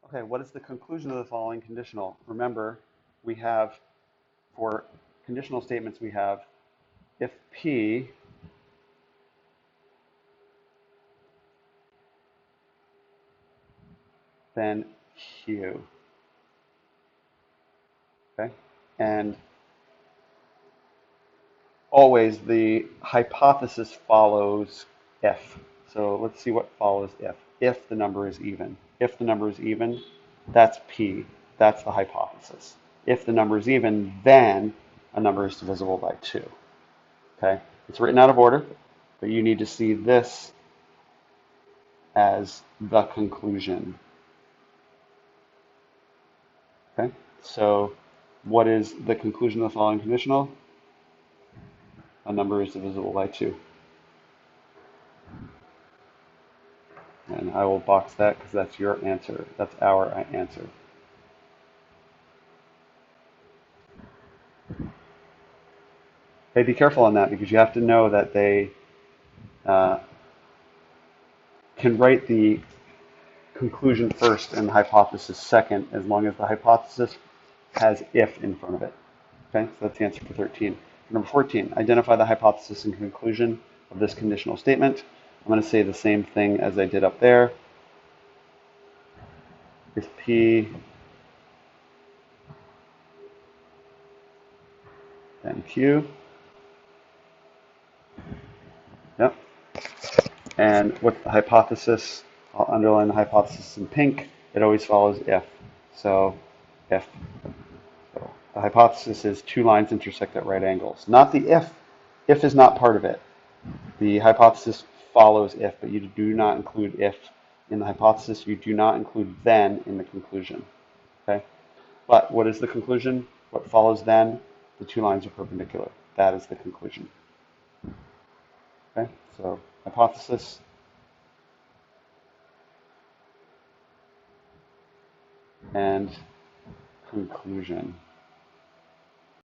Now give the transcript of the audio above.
Okay, what is the conclusion of the following conditional? Remember, we have, for conditional statements, we have if P then Q. Okay? And always the hypothesis follows if. So let's see what follows if. If the number is even. If the number is even, that's P. That's the hypothesis. If the number is even, then a number is divisible by 2. Okay? It's written out of order, but you need to see this as the conclusion. Okay? So what is the conclusion of the following conditional? A number is divisible by 2. And I will box that because that's your answer. That's our answer. Okay, be careful on that because you have to know that they uh, can write the conclusion first and the hypothesis second as long as the hypothesis has if in front of it. Okay, so that's the answer for 13. Number 14, identify the hypothesis and conclusion of this conditional statement. I'm going to say the same thing as I did up there. If P then Q. Yep. And what's the hypothesis? I'll underline the hypothesis in pink. It always follows if. So if. So the hypothesis is two lines intersect at right angles. Not the if. If is not part of it. The hypothesis follows if, but you do not include if in the hypothesis. You do not include then in the conclusion. Okay? But what is the conclusion? What follows then? The two lines are perpendicular. That is the conclusion. Okay? So hypothesis and conclusion.